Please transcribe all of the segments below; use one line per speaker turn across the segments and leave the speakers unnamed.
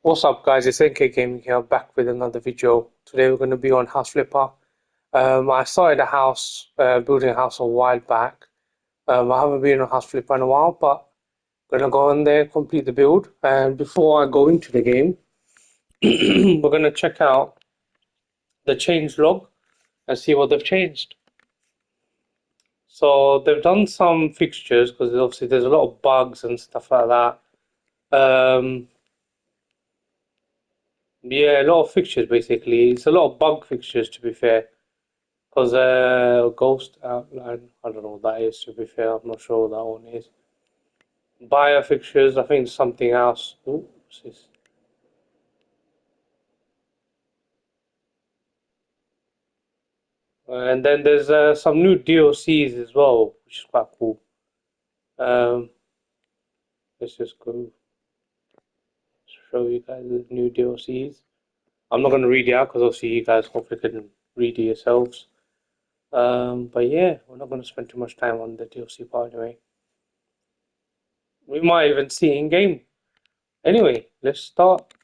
What's up, guys? It's NK Gaming here, back with another video. Today we're going to be on House Flipper. I started a house, building a house a while back. I haven't been on House Flipper in a while, but gonna go in there, complete the build. And before I go into the game, we're gonna check out the change log and see what they've changed. So they've done some fixtures because obviously there's a lot of bugs and stuff like that. Um, yeah, a lot of fixtures basically. It's a lot of bug fixtures to be fair. Because Ghost Outline, I don't know what that is to be fair, I'm not sure what that one is. Buyer fixtures, I think something else. Ooh, what's this? And then there's some new DLCs as well, which is quite cool. Um, let's just go show you guys the new DLCs. I'm not going to read it out because obviously you guys hopefully can read it yourselves. But yeah, we're not going to spend too much time on the DLC part anyway. We might even see it in game. Anyway, let's start.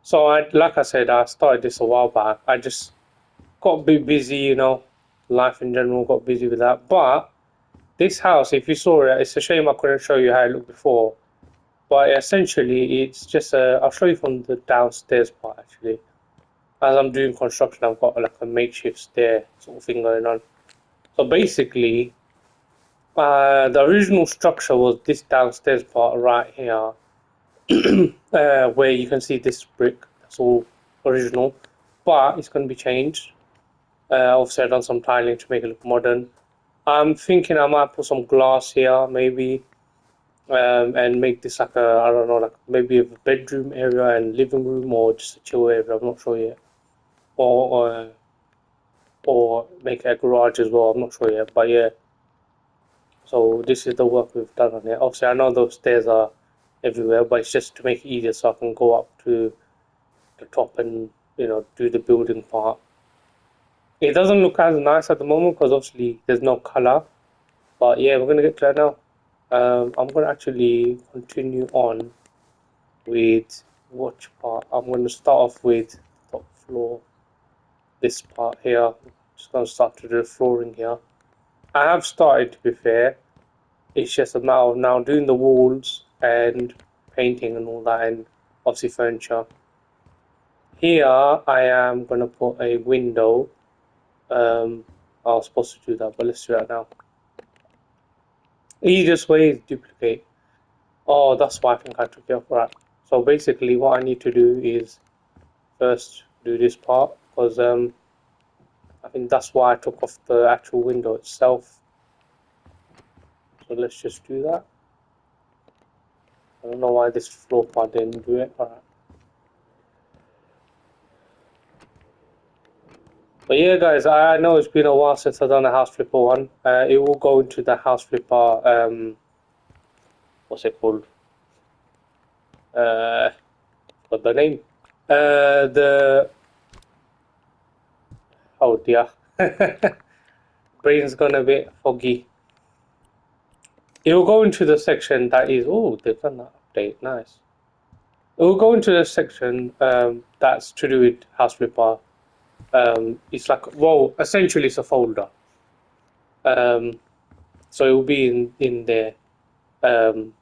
So like I said, I started this a while back. I just got a bit busy, life in general got busy with that. But this house, if you saw it, it's a shame I couldn't show you how it looked before. But essentially, it's just I'll show you from the downstairs part actually. As I'm doing construction, I've got like a makeshift stair sort of thing going on. So basically, the original structure was this downstairs part right here, where you can see this brick. That's all original, but it's going to be changed. Obviously, I've done some tiling to make it look modern. I'm thinking I might put some glass here, maybe, and make this like I don't know, like maybe a bedroom area and living room, or just a chill area. I'm not sure yet. Or make a garage as well. I'm not sure yet, but yeah. So this is the work we've done on it. Obviously, I know those stairs are everywhere, but it's just to make it easier so I can go up to the top and do the building part. It doesn't look as nice at the moment because obviously there's no color. But yeah, we're gonna get to that now. I'm gonna actually continue on with which part. I'm gonna start off with top floor. This part here. Just gonna start to do the flooring here. I have started to be fair. It's just a matter of now doing the walls and painting and all that, and obviously furniture. Here I am gonna put a window. Um, I was supposed to do that, but let's do that now. Easiest way is duplicate. Oh, that's why I think I took it off. Right. So basically, what I need to do is first do this part because I think that's why I took off the actual window itself. So let's just do that. I don't know why this floor part didn't do it. Alright. But yeah, guys, I know it's been a while since I've done a house flipper one. It will go into the house flipper. What's it called? What the name? The oh dear, brain's gone a bit foggy. It will go into the section that is. Oh, they've done that update. Nice. It will go into the section that's to do with house flipper. It's like well, essentially it's a folder. Um, so it will be in there. Um,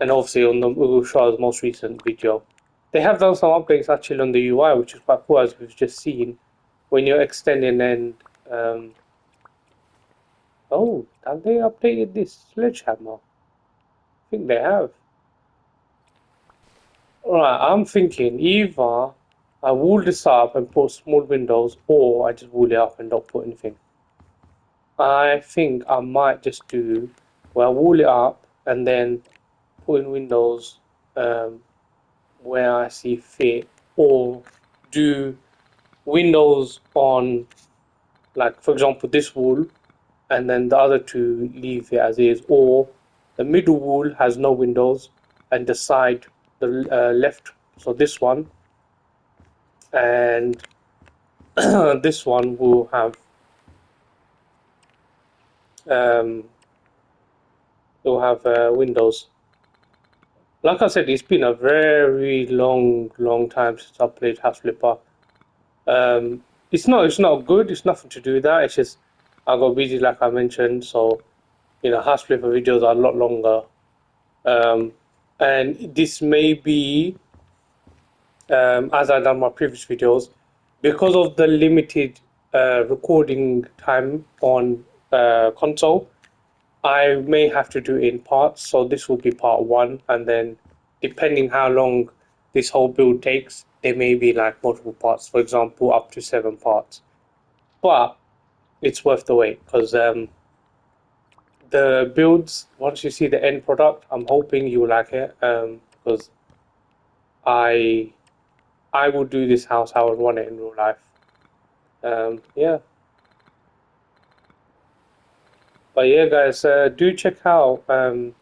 and obviously on the Google Show's most recent video. They have done some updates actually on the UI, which is quite cool as we've just seen. When you're extending and um, oh, have they updated this sledgehammer? I think they have. Alright, I'm thinking either I wall this up and put small windows, or I just wall it up and don't put anything. I think I might just do where I wall it up and then put in windows um, where I see fit, or do windows on, like for example, this wall, and then the other two leave it as is, or the middle wall has no windows, and the side, the left, so this one, and this one will have Windows. Like I said, it's been a very long time since I played House Flipper. It's not good. It's nothing to do with that. It's just I got busy, like I mentioned. So House Flipper videos are a lot longer. Um, and this may be, as I done my previous videos, because of the limited recording time on console. I may have to do it in parts, so this will be part one, and then depending how long this whole build takes, there may be like multiple parts. For example, up to 7 parts. But it's worth the wait because the builds. Once you see the end product, I'm hoping you will like it. Because I I will do this house how I want it in real life. Yeah, but yeah, guys, do check out the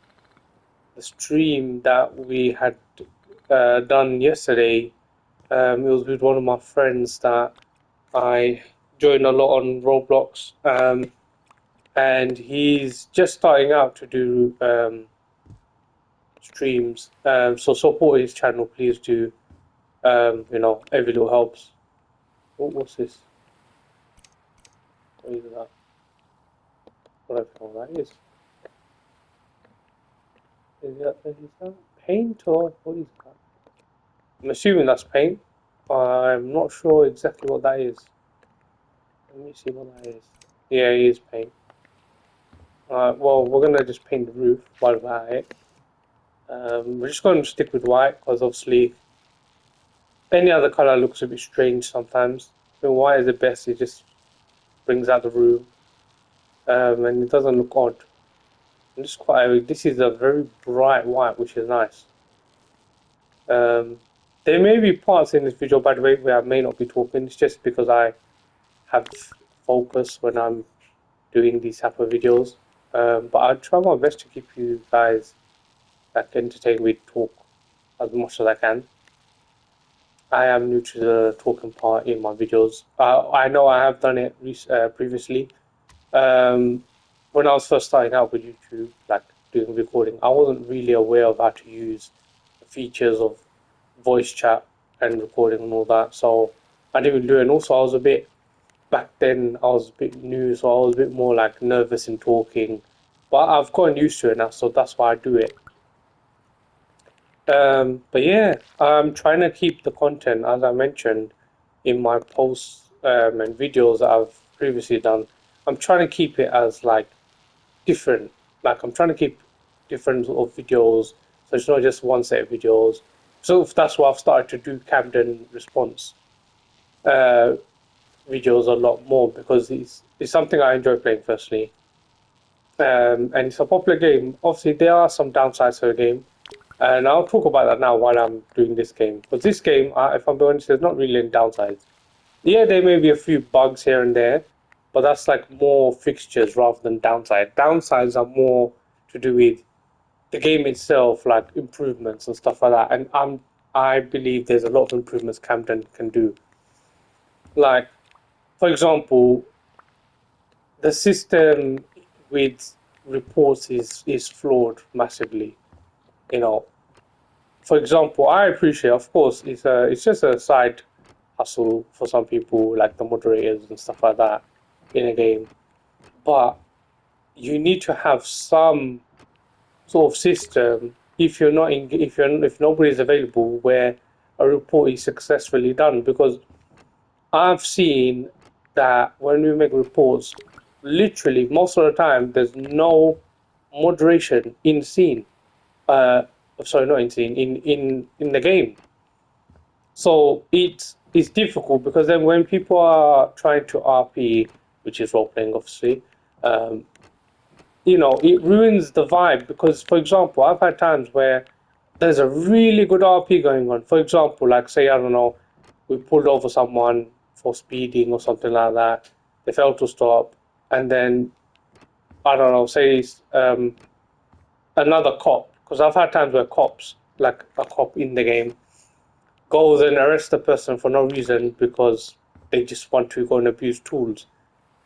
stream that we had done yesterday. It was with one of my friends that I joined a lot on Roblox, and he's just starting out to do streams. So support his channel, please do. Every little helps. What's this? What is that? Whatever that is. Is that paint or what is that? I'm assuming that's paint. I'm not sure exactly what that is. Let me see what that is. Yeah, it is paint. Well, we're gonna just paint the roof while we're at it. We're just going to stick with white because obviously any other color looks a bit strange sometimes. So white is the best. It just brings out the room, and it doesn't look odd. And this is a very bright white, which is nice. Um, there may be parts in this video, by the way, where I may not be talking. It's just because I have focus when I'm doing these type of videos. But I try my best to keep you guys like entertained with talk as much as I can. I am new to the talking part in my videos. I know I have done it previously. Um, when I was first starting out with YouTube, like doing recording, I wasn't really aware of how to use the features of voice chat and recording and all that. So I didn't do it. And also, I was a bit back then. I was a bit new, so I was a bit more like nervous in talking. But I've gotten used to it now, so that's why I do it. But yeah, I'm trying to keep the content, as I mentioned in my posts and videos that I've previously done. I'm trying to keep it as like different. Like I'm trying to keep different sort of videos, so it's not just one set of videos. So that's why I've started to do Camden response uh, videos a lot more because it's something I enjoy playing. Firstly, and it's a popular game. Obviously, there are some downsides to the game. And I'll talk about that now while I'm doing this game. Because this game, if I'm being honest, there's not really any downsides. Yeah, there may be a few bugs here and there, but that's like more fixtures rather than downside. Downsides are more to do with the game itself, like improvements and stuff like that. And I believe there's a lot of improvements Camden can do. Like, for example, the system with reports is flawed massively. You know, for example, I appreciate, of course, it's just a side hustle for some people, like the moderators and stuff like that in a game. But you need to have some sort of system if you're not in, if nobody is available where a report is successfully done. Because I've seen that when we make reports, literally most of the time there's no moderation in scene. Uh, sorry, not in scene, in the game. So it's difficult because then when people are trying to RP, which is role playing, obviously, um, it ruins the vibe. Because, for example, I've had times where there's a really good RP going on. For example, like say I don't know, we pulled over someone for speeding or something like that. They failed to stop, and then I don't know, say another cop. Because I've had times where cops, like a cop in the game, goes and arrests the person for no reason because they just want to go and abuse tools.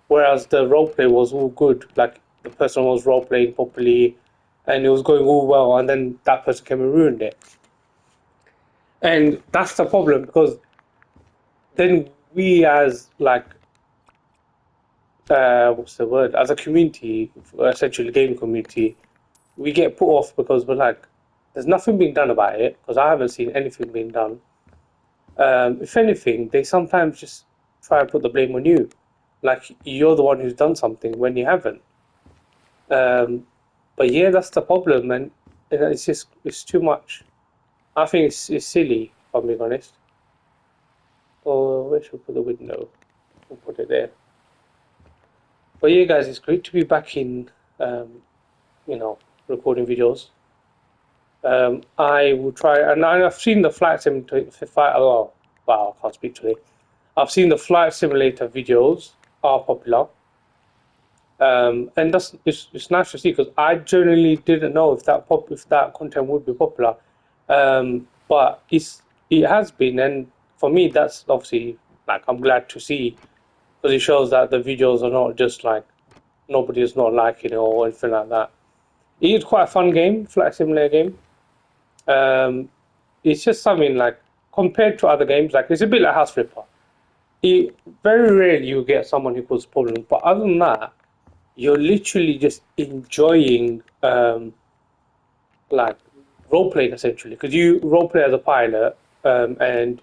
Whereas the roleplay was all good, like the person was role playing properly, and it was going all well, and then that person came and ruined it. And that's the problem because then we as like what's the word, as a community, essentially gaming community, we get put off because we're like, there's nothing being done about it because I haven't seen anything being done. If anything, they sometimes just try and put the blame on you, like you're the one who's done something when you haven't. Um, but yeah, that's the problem, and it's just it's too much. I think it's silly, if I'm being honest. Or where should we put the window? We'll put it there. But yeah, guys, it's great to be back in, um, you know, recording videos. I will try, and I've seen the flight simulator. Oh, wow, I can't speak today. I've seen the flight simulator videos are popular, and that's it's nice to see because I generally didn't know if that content would be popular, but it has been, and for me that's obviously like I'm glad to see because it shows that the videos are not just like nobody is not liking it or anything like that. It is quite a fun game, flight simulator game. Um, it's just something like compared to other games, like it's a bit like House Flipper. Very rarely you get someone who causes problems, but other than that, you're literally just enjoying like role playing essentially because you role play as a pilot and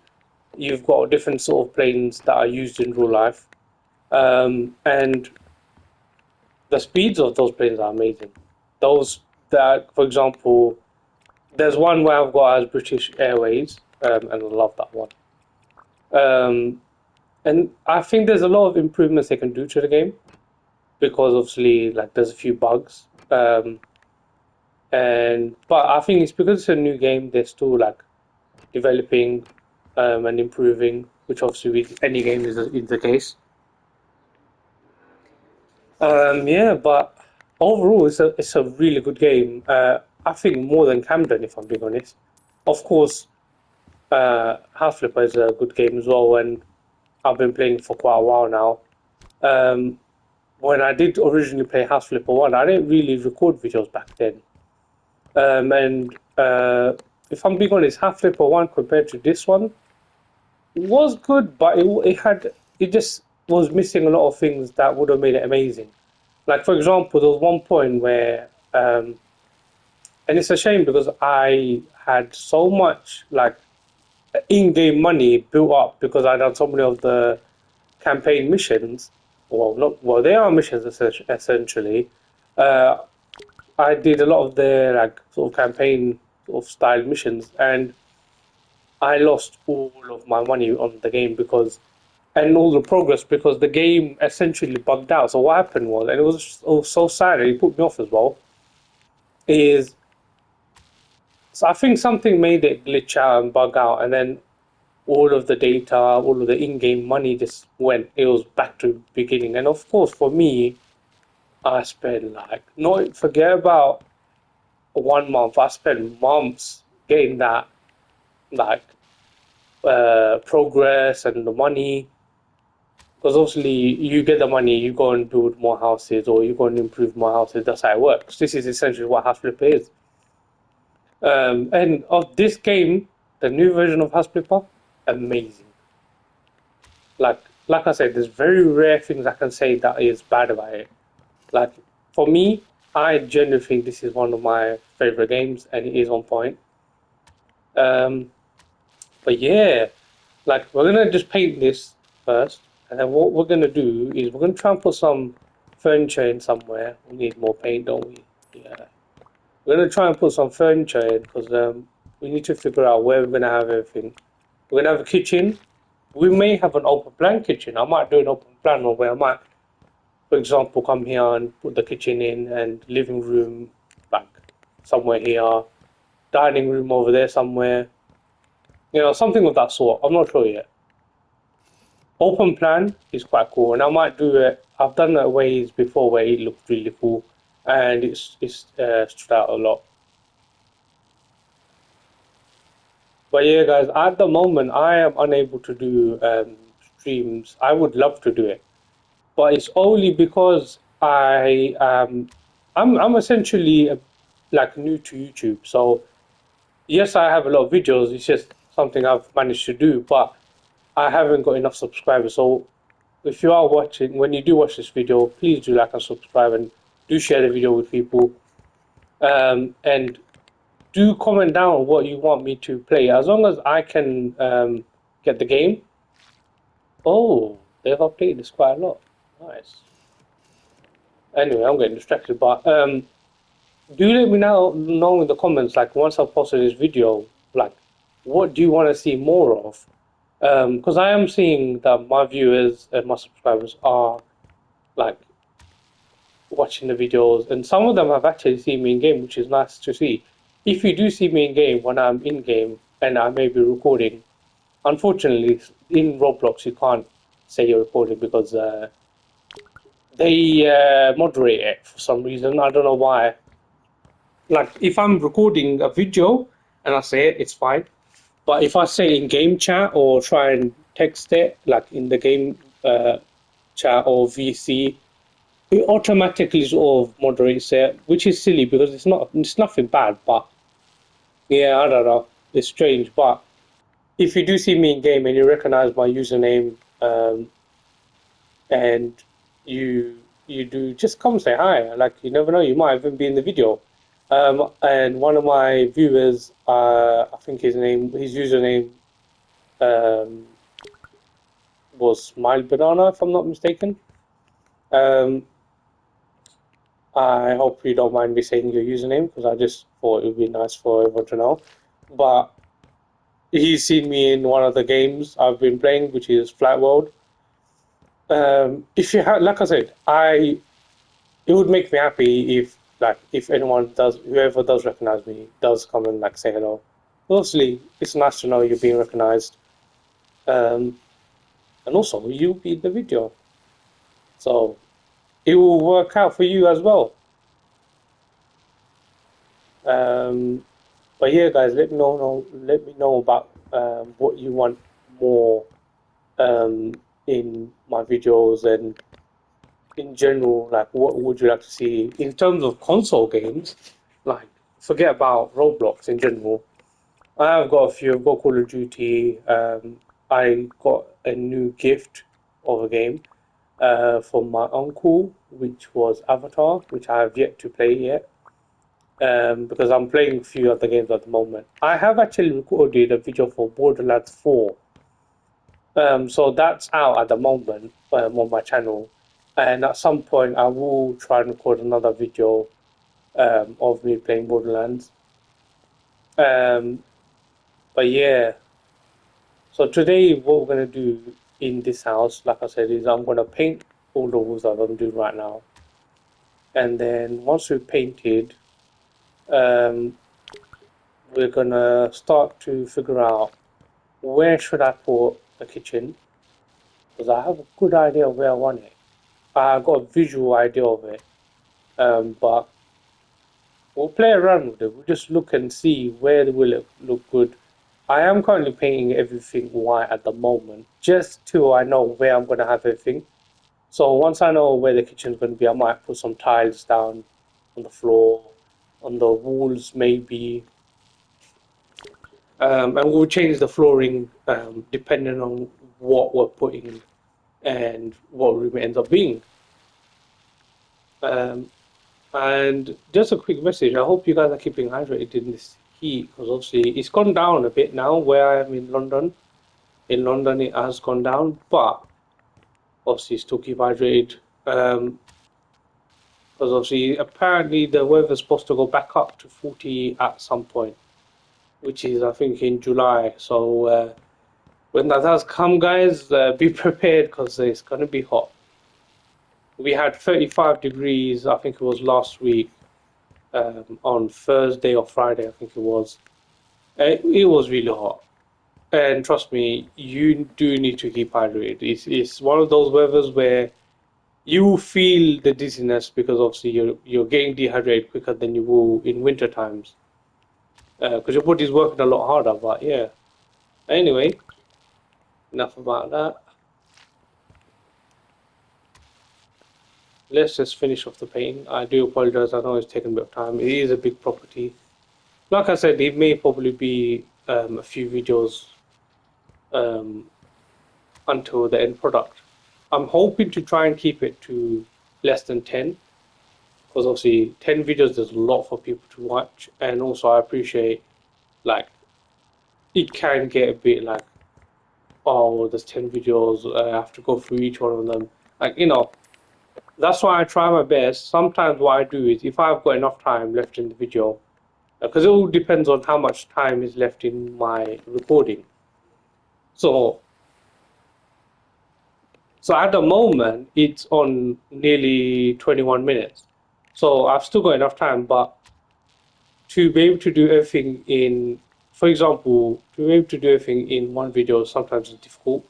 you've got different sort of planes that are used in real life and the speeds of those planes are amazing. Those that, for example, there's one where I've got as British Airways and I love that one. Um, and I think there's a lot of improvements they can do to the game because obviously like there's a few bugs. And but I think it's because it's a new game, they're still like developing and improving, which obviously with any game is the case. Yeah, but overall, it's a really good game. I think more than Camden, if I'm being honest. Of course, Half Flipper is a good game as well, and I've been playing for quite a while now. Um, when I did originally play House Flipper 1, I didn't really record videos back then. And if I'm being honest, Half Flipper 1 compared to this one was good, but it just was missing a lot of things that would have made it amazing. Like for example, there was one point where, and it's a shame because I had so much like in-game money built up because I done so many of the campaign missions. Well, not well, they are missions essentially. Uh, I did a lot of the like sort of campaign sort of style missions, and I lost all of my money on the game because and all the progress because the game essentially bugged out. So what happened was, and it was so sad, and it put me off as well. Is so I think something made it glitch out and bug out, and then all of the data, all of the in-game money just went. It was back to beginning, and of course for me, I spent like not forget about 1 month. I spent months getting that like progress and the money because obviously you get the money, you go and build more houses or you go and improve more houses. That's how it works. This is essentially what House Flipper is. And of this game, the new version of House Flipper, amazing. Like I said, there's very rare things I can say that is bad about it. Like for me, I genuinely think this is one of my favorite games, and it is on point. Um, but yeah, like we're gonna just paint this first, and then what we're gonna do is we're gonna try and put some furniture in somewhere. We need more paint, don't we? Yeah. We're gonna try and put some furniture in because we need to figure out where we're gonna have everything. We're gonna have a kitchen. We may have an open plan kitchen. I might do an open plan one where I might, for example, come here and put the kitchen in and living room like somewhere here, dining room over there somewhere. You know, something of that sort. I'm not sure yet. Open plan is quite cool, and I might do it. I've done it ways before where it looked really cool, and it's stood out a lot. But yeah, guys, at the moment I am unable to do streams. I would love to do it, but it's only because I'm essentially like new to YouTube. So yes, I have a lot of videos. It's just something I've managed to do, but I haven't got enough subscribers. So if you are watching, when you do watch this video, please do like and subscribe and do share the video with people. And do comment down what you want me to play. As long as I can get the game. Oh, they've updated this quite a lot. Nice. Anyway, I'm getting distracted, but do let me know in the comments, like once I've posted this video, like what do you want to see more of? Because I am seeing that my viewers and my subscribers are like watching the videos, and some of them have actually seen me in game, which is nice to see. If you do see me in game when I'm in game and I may be recording, unfortunately in Roblox you can't say you're recording because they moderate it for some reason. I don't know why. Like if I'm recording a video and I say it, it's fine. But if I say in game chat or try and text it, like in the game chat or VC, it automatically sort of moderates it, which is silly because it's nothing bad. But yeah, I don't know, it's strange. But if you do see me in game and you recognize my username, and you do just come say hi. Like you never know, you might even be in the video. And one of my viewers, I think his username um, was Smile Banana, if I'm not mistaken. Um, I hope you don't mind me saying your username because I just thought it would be nice for everyone to know. But he's seen me in one of the games I've been playing, which is Flat World. If you have, like I said, it would make me happy if like if anyone does, whoever does recognize me does come and like say hello. Obviously, it's nice to know you're being recognized, um, and also you'll be in the video, so it will work out for you as well. Um, but yeah, guys, let me know about what you want more in my videos and in general, like what would you like to see in terms of console games? Like, forget about Roblox in general. I have got a few. I've got Call of Duty. I got a new gift of a game from my uncle, which was Avatar, which I have yet to play yet. Because I'm playing a few other games at the moment. I have actually recorded a video for Borderlands 4. So that's out at the moment on my channel. And at some point, I will try and record another video of me playing Borderlands. Um, but yeah, so today, what we're gonna do in this house, like I said, is I'm gonna paint all the walls that I'm doing right now, and then once we've painted, um, we're gonna start to figure out where should I put the kitchen because I have a good idea of where I want it. I got a visual idea of it, but we'll play around with it. We'll just look and see where will it look good. I am currently painting everything white at the moment, just till I know where I'm gonna have everything. So once I know where the kitchen's going to be, I might put some tiles down on the floor, on the walls maybe, and we'll change the flooring depending on what we're putting and what room it ends up being. Um, and just a quick message: I hope you guys are keeping hydrated in this heat because obviously it's gone down a bit now where I am in London. In London, it has gone down, but obviously still keep hydrated. Because obviously, apparently, the weather's supposed to go back up to 40 at some point, which is, I think, in July. So, when that does come, guys, be prepared because it's going to be hot. We had 35 degrees, I think it was last week, on Thursday or Friday, I think it was. It was really hot. And trust me, you do need to keep hydrated. It's one of those weathers where you feel the dizziness because obviously you're getting dehydrated quicker than you will in winter times because your body's working a lot harder. But yeah, Anyway, enough about that. Let's just finish off the painting. I do apologize. I know it's taken a bit of time. It is a big property. Like I said, it may probably be a few videos um, until the end product. I'm hoping to try and keep it to less than 10 because obviously 10 videos there's a lot for people to watch, and also I appreciate like it can get a bit like, oh, there's 10 videos, I have to go through each one of them, like, that's why I try my best. Sometimes what I do is if I've got enough time left in the video, because it all depends on how much time is left in my recording. So at the moment it's on nearly 21 minutes, so I've still got enough time. But to be able to do everything in, for example, to be able to do everything in one video sometimes is difficult,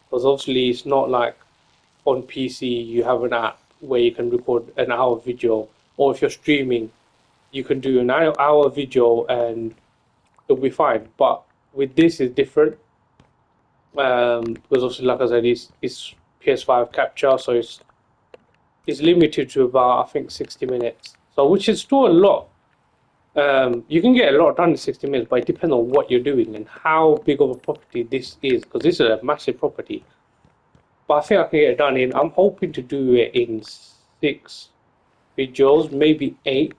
because obviously it's not like on PC you have an app where you can record an hour video, or if you're streaming you can do an hour video and it'll be fine. But with this is different, because obviously like I said it's PS5 capture, so it's limited to about, I think, 60 minutes, so which is still a lot. You can get a lot done in 60 minutes, but it depends on what you're doing and how big of a property this is, because this is a massive property. But I think I can get it done in, I'm hoping to do it in 6 videos, maybe 8.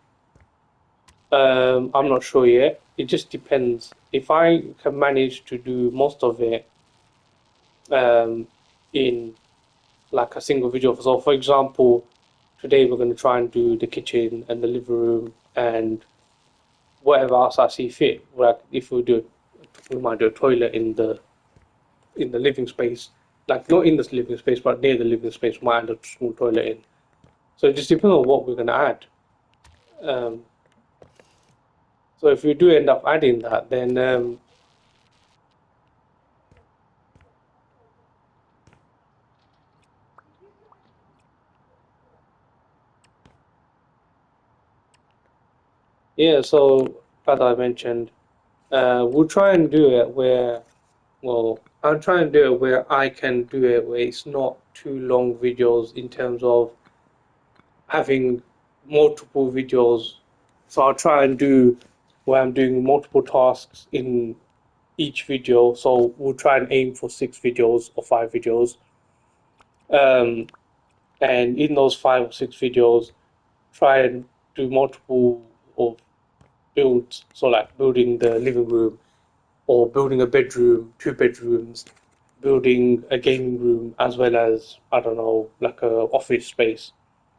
I'm not sure yet. It just depends. If I can manage to do most of it um, in like a single video. So, for example, today we're going to try and do the kitchen and the living room and whatever else I see fit. Like if we might do a toilet in the living space, like not in this living space, but near the living space. We might add a small toilet in. So it just depends on what we're going to add. Um, so if we do end up adding that, then yeah. So as I mentioned, we'll try and do it where, well, I'll try and do it where I can do it where it's not too long videos in terms of having multiple videos. So I'll try and do where I'm doing multiple tasks in each video. So we'll try and aim for 6 videos or 5 videos. Um, and in those 5 or 6 videos, try and do multiple of builds. So like building the living room, or building a bedroom, 2 bedrooms, building a gaming room, as well as, I don't know, like a office space.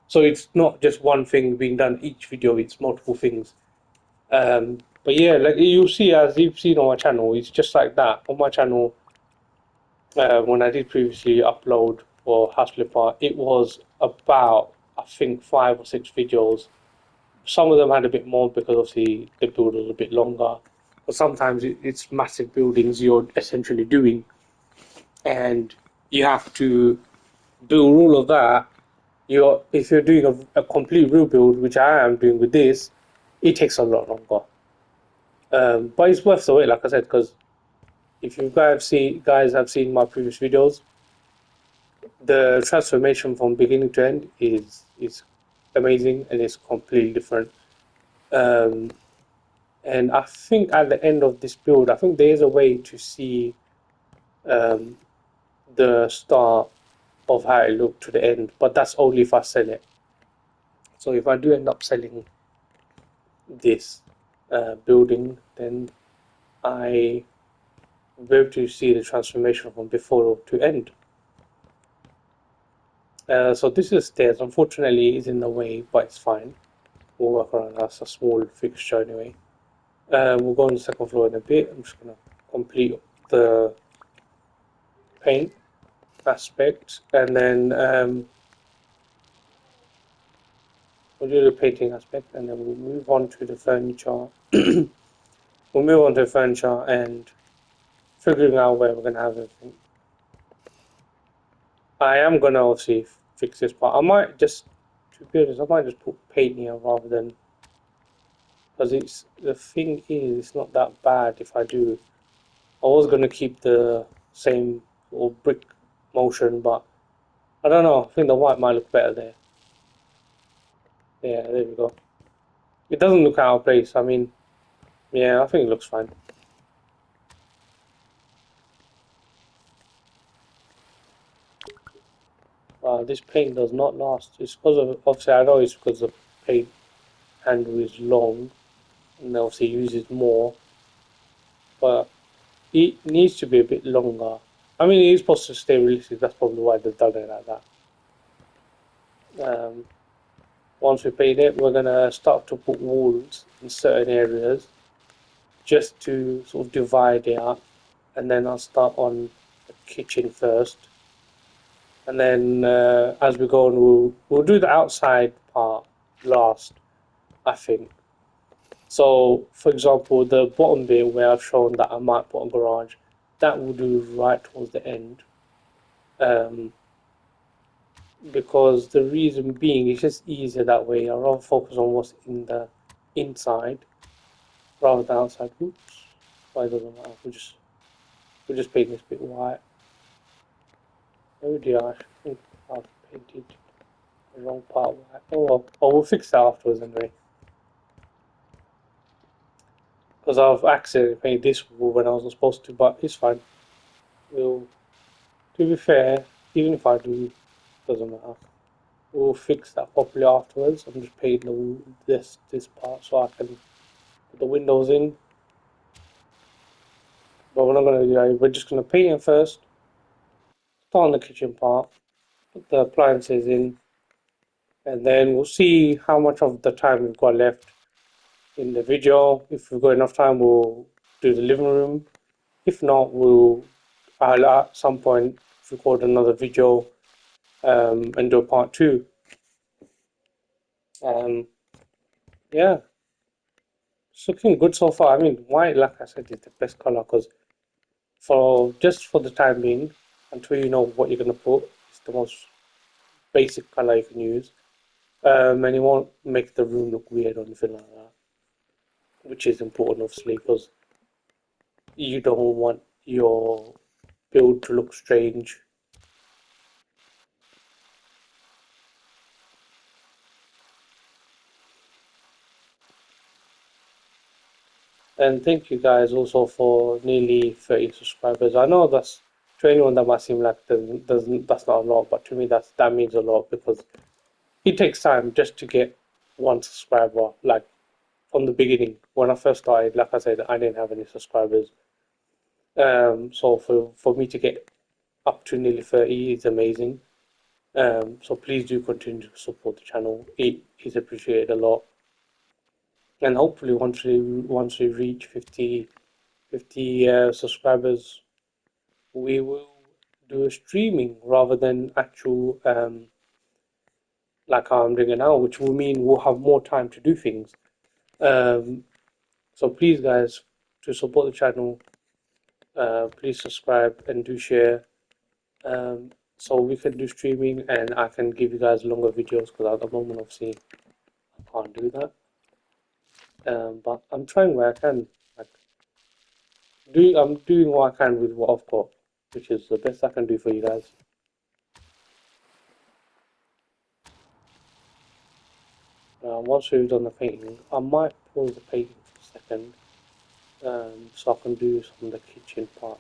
So it's not just one thing being done each video; it's multiple things. But yeah, like you'll see, as you've seen on my channel, it's just like that. On my channel, when I did previously upload for House Flipper, it was about, I think, 5 or 6 videos. Some of them had a bit more because obviously the build was a bit longer. But sometimes it's massive buildings you're essentially doing, and you have to build all of that. If you're doing a complete rebuild, which I am doing with this, it takes a lot longer. But it's worth the wait, like I said, because if you guys have seen my previous videos, the transformation from beginning to end is amazing, and it's completely different. Um, and I think at the end of this build, I think there is a way to see um, the start of how it looked to the end, but that's only if I sell it. So if I do end up selling this building, then I will be able to see the transformation from before to end. So this is the stairs. Unfortunately, it's in the way, but it's fine. We'll work around. That's a small fixture anyway. We'll go on the second floor in a bit. I'm just gonna complete the paint aspect, and then we'll do the painting aspect, and then we'll move on to the furniture. We'll move on to the furniture and figuring out where we're gonna have everything. I am gonna obviously fix this part. I might just, to be honest, I might just put paint here rather than, because it's the thing is, it's not that bad if I do. I was gonna keep the same or brick motion, but I don't know. I think the white might look better there. Yeah, there we go. It doesn't look out of place. I mean, yeah, I think it looks fine. This paint does not last. It's because of, obviously I know it's because the paint handle is long and obviously uses more, but it needs to be a bit longer. I mean, it is supposed to stay realistic. That's probably why they've done it like that. Um, Once we paint it, we're gonna start to put walls in certain areas just to sort of divide it up, and then I'll start on the kitchen first, and then as we go on, we'll do the outside part last, I think. So, for example, the bottom bit where I've shown that I might put a garage, that will do right towards the end. Um, because the reason being it's just easier that way. I rather focus on what's in the inside rather than outside. Oops, why doesn't matter? We'll just paint this bit white. Oh dear, I think I've painted the wrong part white. Oh well, we'll fix that afterwards anyway. Because I've accidentally painted this wall when I wasn't supposed to, but it's fine. We'll, to be fair, even if I do, doesn't matter. We'll fix that properly afterwards. I'm just painting this part so I can put the windows in. But we're not going to do that. We're just going to paint it first. Start on the kitchen part. Put the appliances in. And then we'll see how much of the time we've got left in the video. If we've got enough time, we'll do the living room. If not, I'll at some point record another video and do a part two. Um, yeah, it's looking good so far. I mean, white, like I said, is the best color because for the time being, until you know what you're gonna put, it's the most basic color you can use. And it won't make the room look weird or anything like that, which is important, obviously, because you don't want your build to look strange. And thank you guys also for nearly 30 subscribers. I know that's to anyone that might seem like doesn't that's not a lot, but to me that means a lot because it takes time just to get one subscriber. Like from the beginning, when I first started, like I said, I didn't have any subscribers. So for me to get up to nearly 30 is amazing. So please do continue to support the channel. It is appreciated a lot. And hopefully once we reach 50 subscribers, we will do a streaming rather than actual like how I'm doing it now, which will mean we'll have more time to do things. Um, so please, guys, to support the channel, please subscribe and do share. So we can do streaming and I can give you guys longer videos because at the moment, obviously, I can't do that. But I'm trying where I can. Like, I'm doing what I can with what I've got, which is the best I can do for you guys. Once we've done the painting, I might pause the painting for a second, so I can do some of the kitchen part.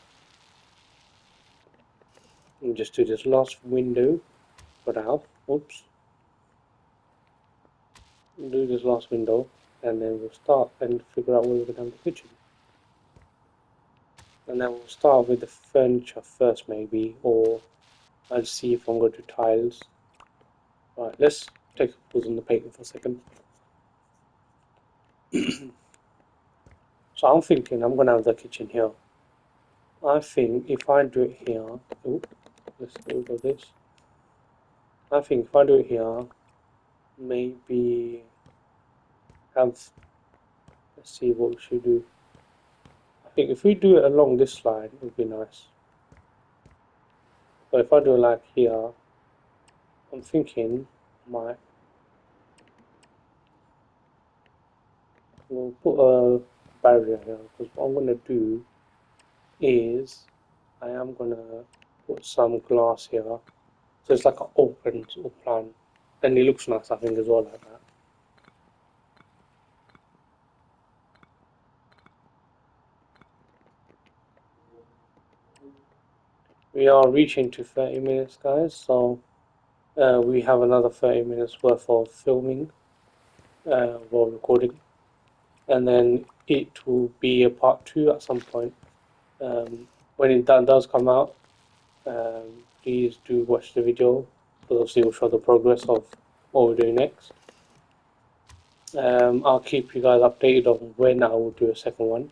And just do this last window for now. Oops. Do this last window, and then we'll start and figure out where we're going to have the kitchen. And then we'll start with the furniture first, maybe, or I'll see if I'm going to tiles. Right, let's take a pause on the painting for a second. So I'm thinking I'm going to have the kitchen here. I think if I do it here, oh, let's go over this. I think if I do it here, maybe have, let's see what we should do. I think if we do it along this line, it would be nice. But if I do it like here, I'm thinking might we'll put a barrier here because what I'm gonna do is I am gonna put some glass here, so it's like an open sort of plan, and it looks nice, I think, as well, like that. We are reaching to 30 minutes, guys, so we have another 30 minutes worth of filming while recording, and then it will be a part 2 at some point. When it does come out, please do watch the video, because obviously we'll show the progress of what we're doing next. I'll keep you guys updated on when I will do a second one.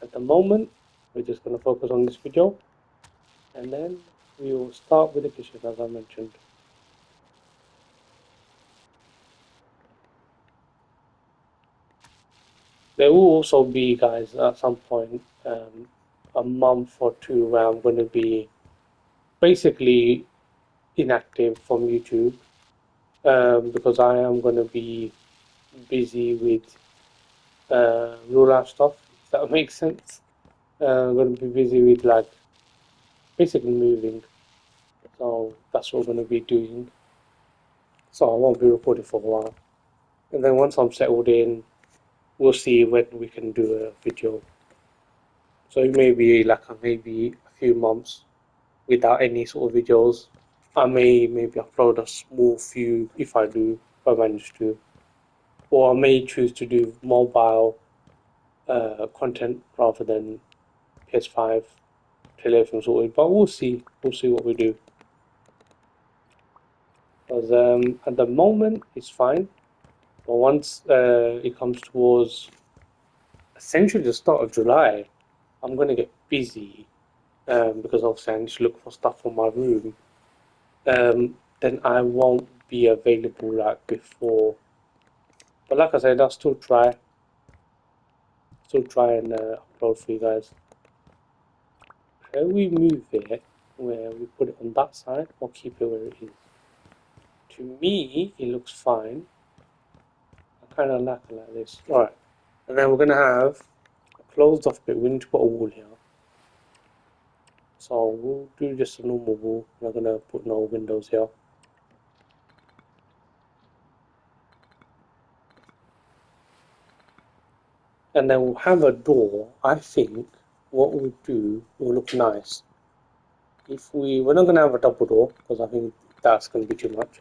At the moment, we're just going to focus on this video, and then we will start with the kitchen, as I mentioned. There will also be, guys, at some point, a month or two where I'm going to be basically inactive from YouTube, because I am going to be busy with real life stuff, if that makes sense. I'm going to be busy with like basically moving, so that's what we're going to be doing. So I won't be recording for a while, and then once I'm settled in, we'll see when we can do a video. So it may be like maybe a few months without any sort of videos. I may maybe upload a small few if I do, if I manage to, or I may choose to do mobile content rather than PS5 till everything's sorted. But we'll see. We'll see what we do. Because at the moment it's fine, but once it comes towards essentially the start of July, I'm gonna get busy, because obviously I need to look for stuff for my room. Then I won't be available like before. But like I said, I'll still try and upload for you guys. Shall we move it where we put it on that side, or keep it where it is? To me, it looks fine. I kind of like it like this. Alright, and then we're gonna have a closed off bit. We need to put a wall here. So we'll do just a normal wall. We're not gonna put no windows here. And then we'll have a door. I think what we'll do will look nice. If we're not gonna have a double door, because I think that's gonna be too much.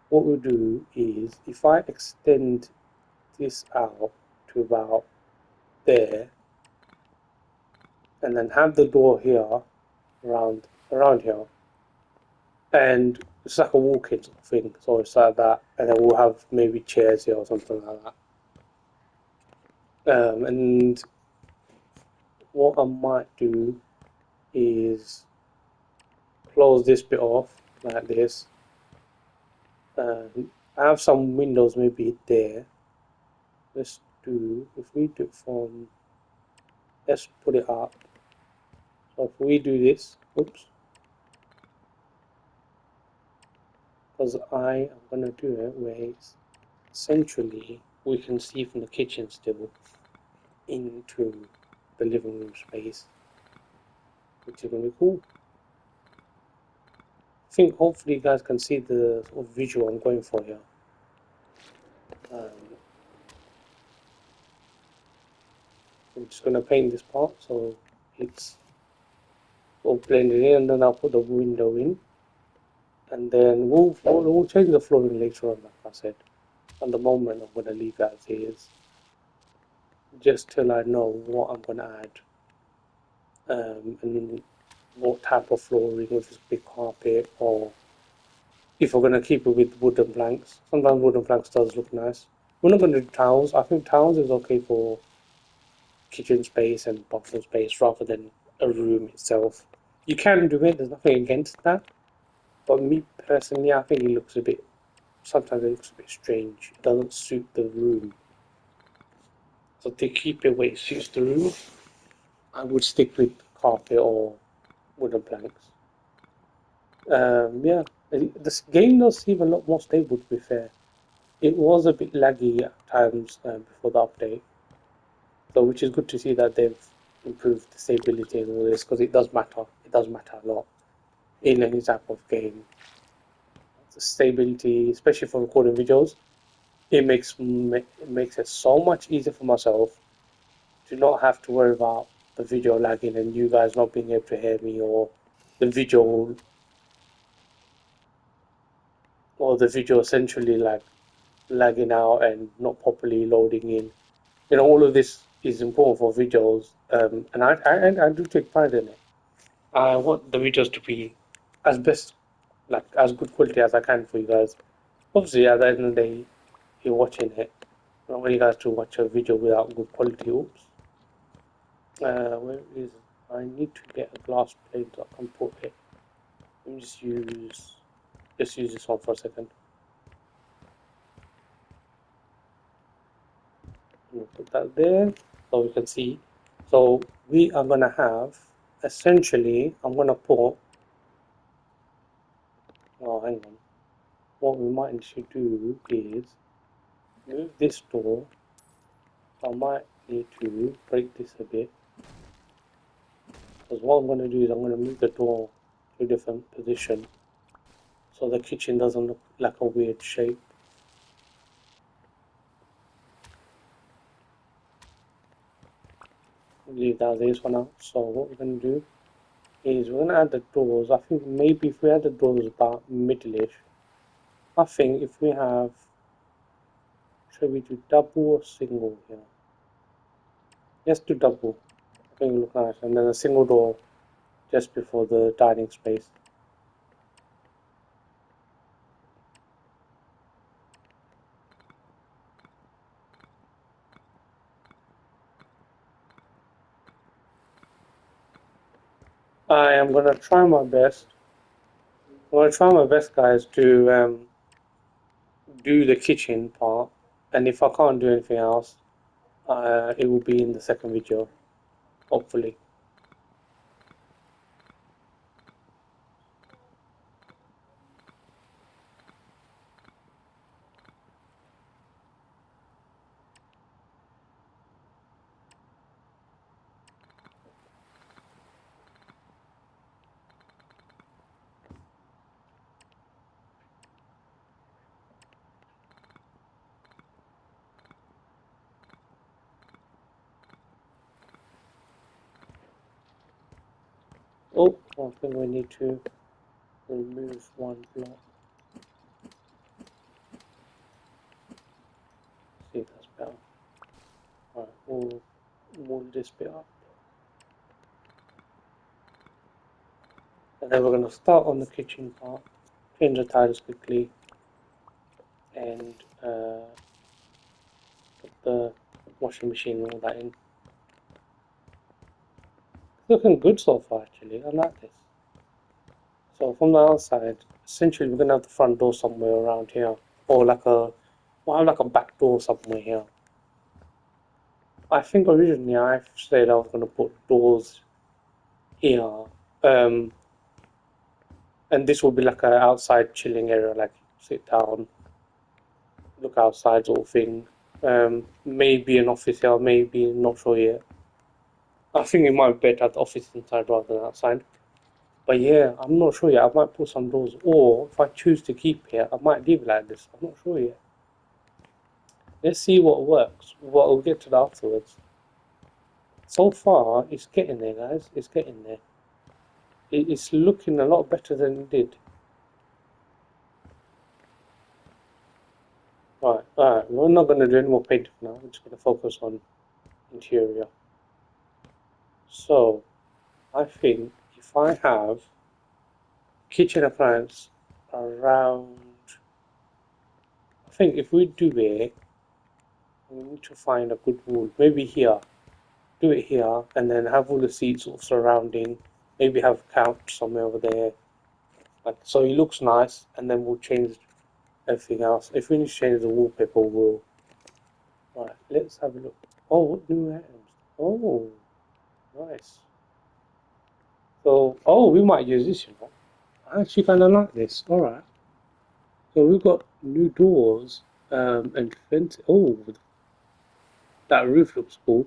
What we'll do is, if I extend this out to about there, and then have the door here, around here, and it's like a walk-in sort of thing. So it's like that, and then we'll have maybe chairs here or something like that. And what I might do is close this bit off like this. I have some windows maybe there. Let's do, if we do it from, let's put it up. So if we do this, oops, because I am gonna do it where it's essentially we can see from the kitchen still into the living room space, which is gonna be cool. I think hopefully you guys can see the sort of visual I'm going for here. I'm just gonna paint this part so it's all blended in, and then I'll put the window in, and then we'll change the flooring later on, like I said. At the moment, I'm gonna leave it as is, just till I know what I'm gonna add, and what type of flooring, if it's big carpet, or if we're gonna keep it with wooden planks. Sometimes wooden planks does look nice. We're not gonna do tiles. I think tiles is okay for kitchen space and bathroom space rather than a room itself. You can do it. There's nothing against that. But me personally, I think it looks a bit. Sometimes it looks a bit strange. It doesn't suit the room. So to keep it where it suits the room, I would stick with carpet or wooden planks. Yeah, this game does seem a lot more stable. To be fair, it was a bit laggy at times before the update, so which is good to see that they've improve the stability and all this, because it does matter. It does matter a lot in any type of game. The stability, especially for recording videos, it makes it so much easier for myself to not have to worry about the video lagging and you guys not being able to hear me, or the video essentially like lagging out and not properly loading in. All of this is important for videos, and I do take pride in it. I want the videos to be as best, like as good quality as I can for you guys. Obviously, at the end of the day, you're watching it. I don't want you guys to watch a video without good quality. Oops. Where is it? I need to get a glass plate so I can put it. Let me just use this one for a second. Put that there so we can see. So we are gonna have essentially. I'm gonna put. Oh, hang on. What we might need to do is move this door. I might need to break this a bit, because what I'm gonna do is I'm gonna move the door to a different position so the kitchen doesn't look like a weird shape. Leave that as is for now. So what we're gonna do is we're gonna add the doors. I think maybe if we add the doors about middle-ish, I think if we have, should we do double or single here? Let's do double. I think it'll look nice. And then a single door just before the dining space. I am gonna try my best. I'm gonna try my best, guys, to do the kitchen part. And if I can't do anything else, it will be in the second video, hopefully. Oh, I think we need to remove one block. See if that's better. Alright, we'll move this bit up. And then we're going to start on the kitchen part, change the tiles quickly, and put the washing machine and all that in. It's looking good so far, actually. I like this. So from the outside, essentially we're going to have the front door somewhere around here, or we'll have like a back door somewhere here. I think originally I said I was going to put doors here, and this will be like an outside chilling area, like sit down, look outside sort of thing. Maybe an office here, maybe not sure yet. I think it might be better at the office inside rather than outside. But yeah, I'm not sure yet. I might put some doors, or if I choose to keep it, I might leave it like this. I'm not sure yet. Let's see what works. What we'll get to that afterwards. So far, it's getting there, guys. It's getting there. It's looking a lot better than it did. Alright. We're not going to do any more painting now. We're just going to focus on interior. So, I think if I have kitchen appliance around, I think if we do it, we need to find a good wall. Maybe here. Do it here, and then have all the seats sort of surrounding. Maybe have a couch somewhere over there. Like, so it looks nice, and then we'll change everything else. If we need to change the wallpaper, we'll. Alright, let's have a look. Oh, what new items? Oh, nice. So, we might use this, you know. I actually kind of like this. Alright. So we've got new doors, and fence. Oh, that roof looks cool.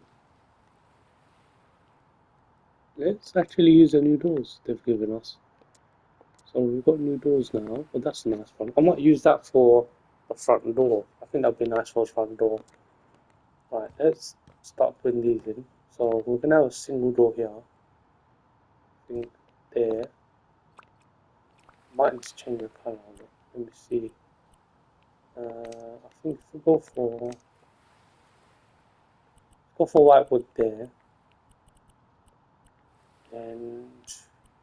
Let's actually use the new doors they've given us. So we've got new doors now, but that's a nice one. I might use that for the front door. I think that'd be nice for a front door. Right, let's start putting these in. So we're gonna have a single door here. I think there. Might need to change the color of it. Let me see. I think if we go for white wood there, and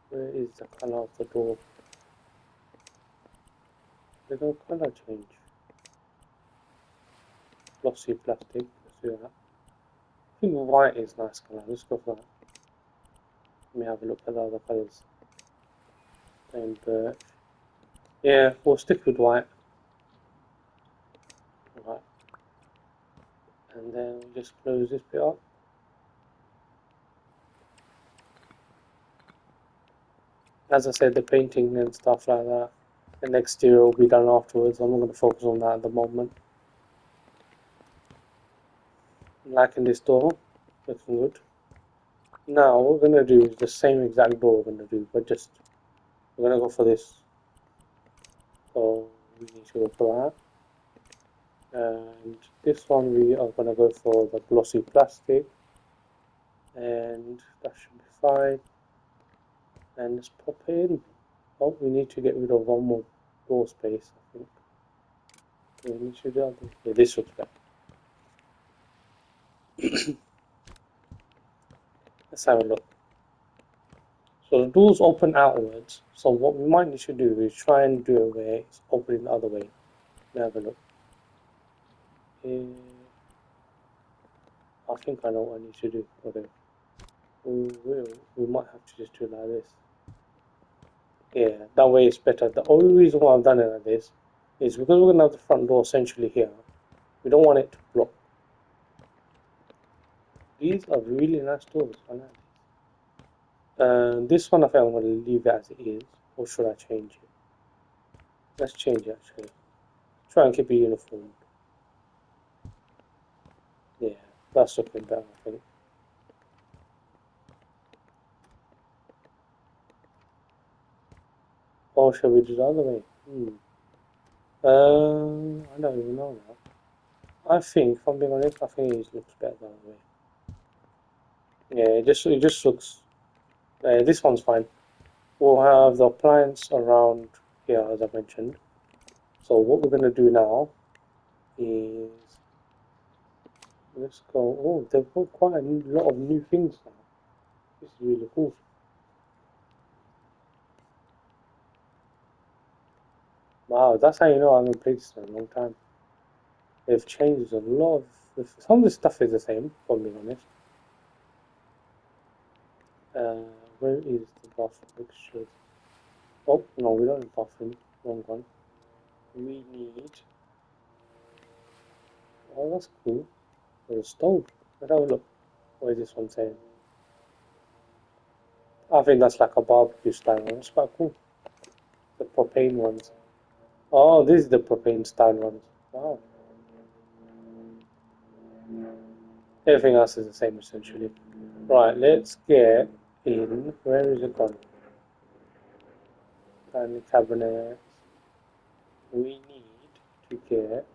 where is the color of the door? There's no color change. Glossy plastic. Let's do that. I think white is nice color. Let's go for that. Let me have a look at the other colors. And yeah, we'll stick with white. Right. And then we'll just close this bit up. As I said, the painting and stuff like that, the exterior will be done afterwards. I'm not going to focus on that at the moment. I'm liking this door, looking good. Now what we're going to do is the same exact door we're going to do, but just we're going to go for this. So we need to go for that. And this one we are going to go for the glossy plastic, and that should be fine. And let's pop it in. Oh, we need to get rid of one more door space, I think. We need to do that. Yeah, this looks better. Let's have a look. So the doors open outwards. So what we might need to do is try and do it where it's opening the other way. Let me have a look. I think I know what I need to do. Okay. We might have to just do it like this. Yeah, that way it's better. The only reason why I've done it like this is because we're gonna have the front door essentially here. We don't want it to block. These are really nice doors. I like these. This one I think I'm gonna leave it as it is, or should I change it? Let's change it actually. Try and keep it uniform. Yeah, that's looking better, I think. Or shall we do the other way? I don't even know now. I think, if I'm being honest, I think it looks better the other way. Yeah, it just looks. This one's fine. We'll have the appliance around here, as I mentioned. So what we're gonna do now is let's go. Oh, they've got quite a lot of new things now. This is really cool. Wow, that's how you know I haven't played this in a long time. They've changed a lot of. Some of the stuff is the same, if I'm being honest. Uh, where is the bathroom fixtures? Oh, no, we don't have bathroom. Wrong one. We need. Oh, that's cool. There's a stove. Let's have a look. What is this one saying? I think that's like a barbecue style one. It's quite cool. The propane ones. Oh, this is the propane style ones. Wow. Everything else is the same essentially. Right, let's get in. Where is it gone? Tiny cabinet. We need to get.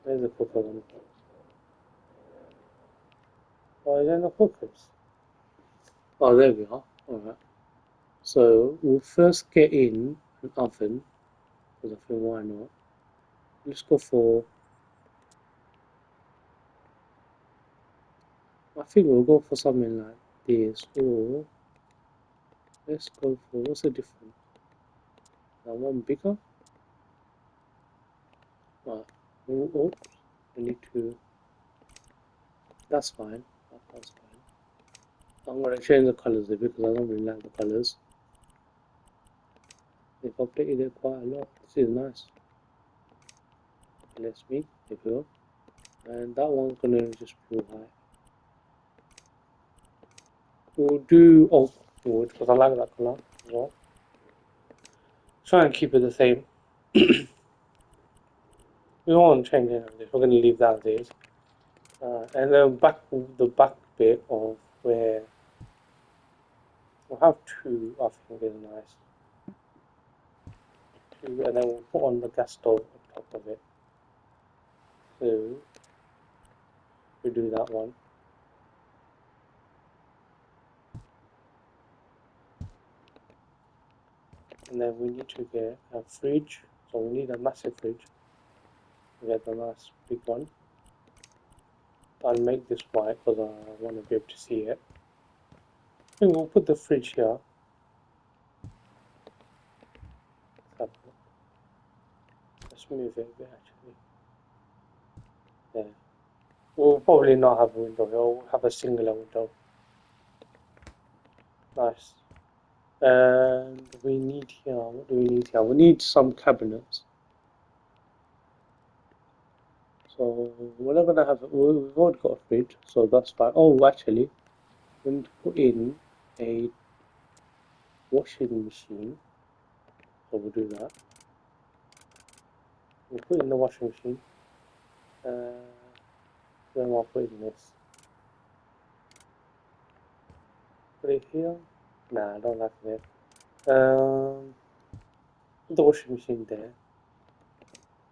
Where's the cooker one? Oh, is there no cookers? Oh, there we are. Alright. So we'll first get in an oven, because I think why not? Let's go for. I think we'll go for something like this, or let's go for what's the difference? That one bigger? Right. Oh, we need to. That's fine. That's fine. I'm gonna change the colors a bit because I don't really like the colors. They've updated it quite a lot. This is nice. Let's me, if you will. And that one's gonna just be white. We'll do oak wood because I like that color as well. Try and keep it the same. We won't change any of this. We're gonna leave that as is. And then the back bit of where we'll have two, I think is nice. Two, and then we'll put on the gas stove on top of it. So we do that one. And then we need to get a fridge, so we need a massive fridge. We get the nice big one. I'll make this white because I want to be able to see it. I think we'll put the fridge here. Let's move it a bit actually. There. We'll probably not have a window here, we'll have a singular window. Nice. And we need here, what do we need here? We need some cabinets. So we're not gonna have, we've already got a fridge, so that's fine. Oh, actually, we need to put in a washing machine. So we'll do that. We'll put in the washing machine. Then I'll put in this. Put it here. Nah, I don't like it. Put the washing machine there.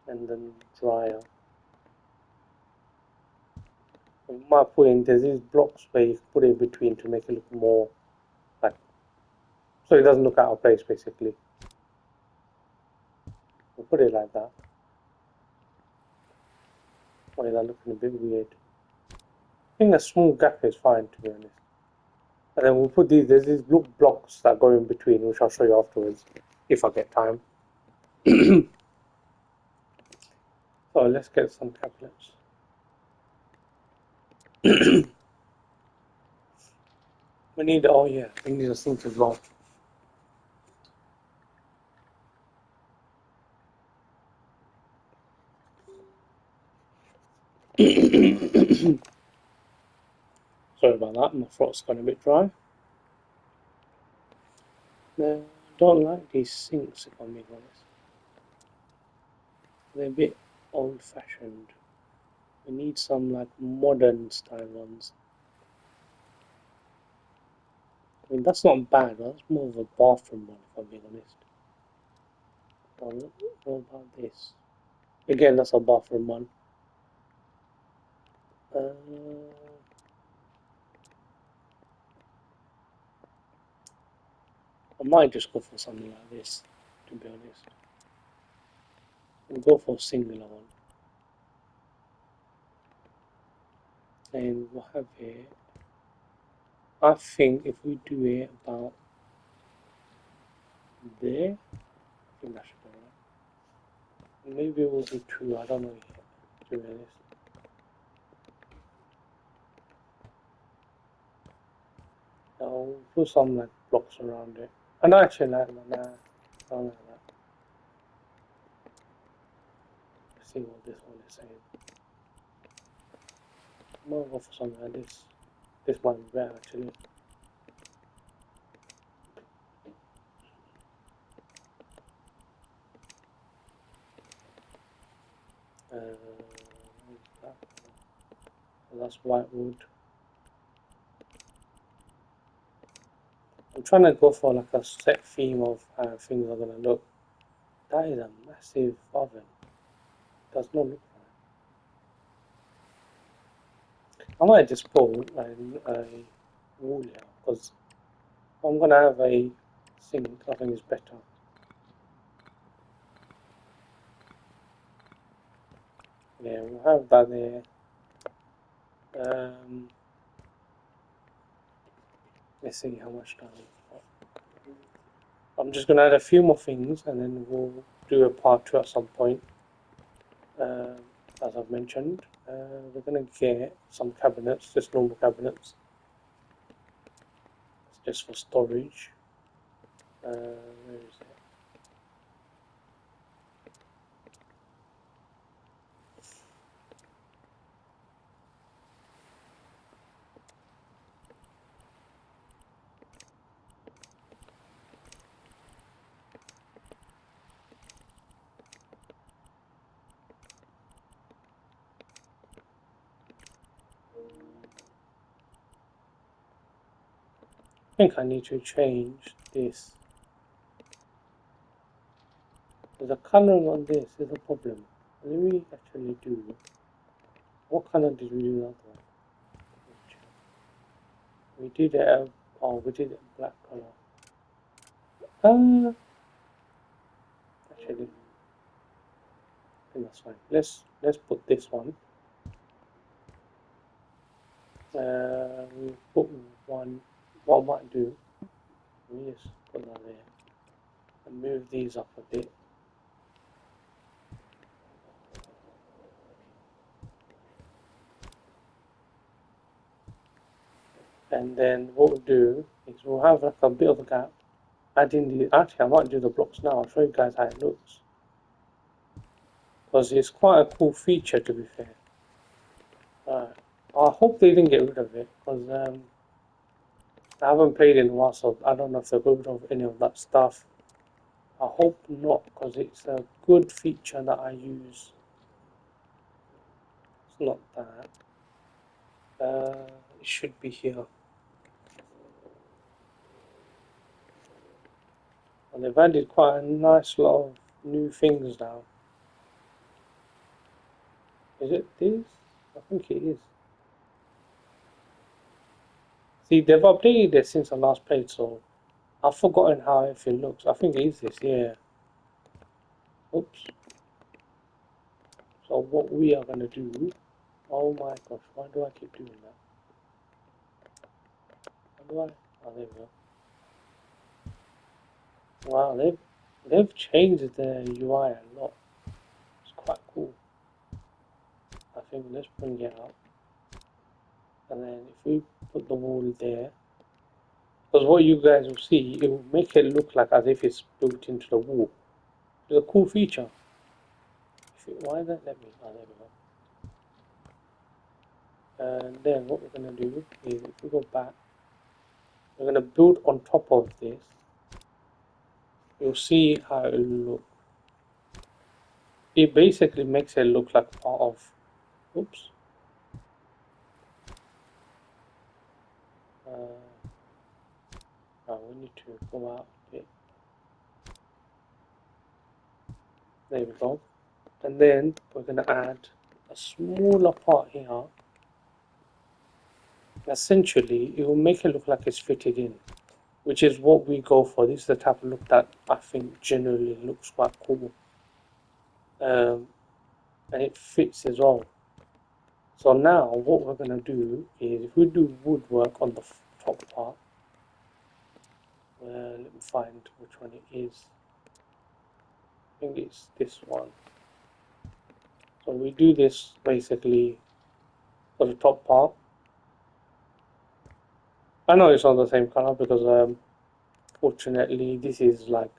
And then dryer. We might put in, there's these blocks where you can put it in between to make it look more like, so it doesn't look out of place basically. We'll put it like that. Why is that looking a bit weird? I think a small gap is fine, to be honest. And then we'll put these, there's these blue blocks that go in between, which I'll show you afterwards, if I get time. So let's get some cabinets. We need, oh yeah, we need a sink as well. Sorry about that, my throat's gone a bit dry. I don't like these sinks, if I'm being honest. They're a bit old-fashioned. We need some like modern style ones. I mean, that's not bad, that's more of a bathroom one, if I'm being honest. What about this? Again, that's a bathroom one. I might just go for something like this, to be honest. We'll go for a singular one. And we'll have it. I think if we do it about there, I think that should be right. Maybe we'll do two, I don't know yet, to be honest. I'll put some like blocks around it. And I actually like that. Nah, I don't like that. Let's see what this one is saying. I'm gonna go for something like this. This might be better actually. That's white wood. I'm trying to go for like a set theme of how things are gonna look. That is a massive oven. Does not look right. I might just put a wall here because I'm gonna have a sink. I think it's better. Yeah, we'll have that there. Let's see how much time we've got. I'm just gonna add a few more things and then we'll do a part 2 at some point. As I've mentioned, we're gonna get some cabinets, just normal cabinets. It's just for storage. Where is it? I think I need to change this. The coloring on this is a problem. Let me actually do. What color did we do that one? We did it. Oh, we did it black color. Actually, I think that's fine. Let's put this one. We put one. What I might do? Let me just put that there and move these up a bit. And then what we'll do is we'll have like a bit of a gap. Actually, I might do the blocks now. I'll show you guys how it looks. Because it's quite a cool feature, to be fair. I hope they didn't get rid of it, because I haven't played in a while, so I don't know if they got rid of any of that stuff. I hope not, because it's a good feature that I use. It's not that. It should be here. And they've added quite a nice lot of new things now. Is it this? I think it is. See, they've updated it since I last played, so I've forgotten how everything looks. I think it is this, yeah. Oops. So what we are gonna do? Oh my gosh, why do I keep doing that? How do I? Oh, there we go. Wow, they've changed the UI a lot. It's quite cool. I think let's bring it up, and then if we put the wall there, because what you guys will see, it will make it look like as if it's built into the wall. It's a cool feature. Why don't let me? Oh, there we go. And then what we're gonna do is if we go back, we're gonna build on top of this. You'll see how it will look. It basically makes it look like part of. Oops. We need to go out a bit. There we go. And then we're gonna add a smaller part here. Essentially, it will make it look like it's fitted in, which is what we go for. This is the type of look that I think generally looks quite cool. And it fits as well. So now what we're going to do is if we do woodwork on the top part, let me find which one it is. I think it's this one. So we do this basically for the top part. I know it's not the same color because fortunately this is like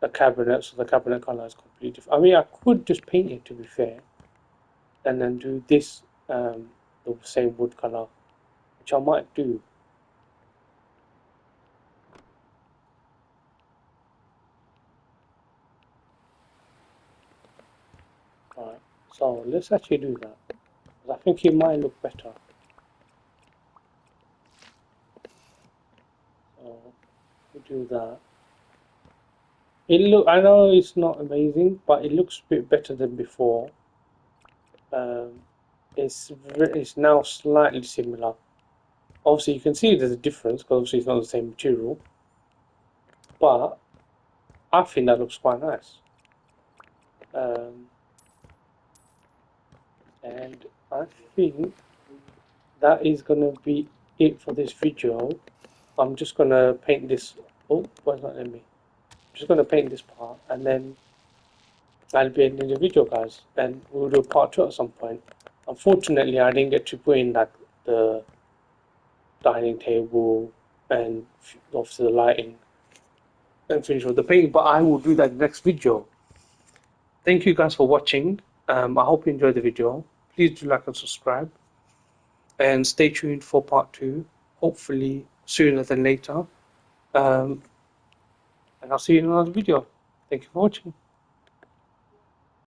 a cabinet, so the cabinet color is completely different. I mean, I could just paint it to be fair, and then do this the same wood color, which I might do. Alright, so let's actually do that, because I think it might look better. So we do that. I know it's not amazing, but it looks a bit better than before. It's now slightly similar. Obviously, you can see there's a difference because obviously it's not the same material, but I think that looks quite nice. And I think that is gonna be it for this video. I'm just gonna paint this. Oh, why not let me? I'm just gonna paint this part, and then that'll be ending the video, guys. And we'll do part 2 at some point. Unfortunately, I didn't get to put in like the dining table and obviously the lighting and finish with the painting, but I will do that in the next video. Thank you guys for watching. I hope you enjoyed the video. Please do like and subscribe, and stay tuned for part 2, hopefully sooner than later. And I'll see you in another video. Thank you for watching.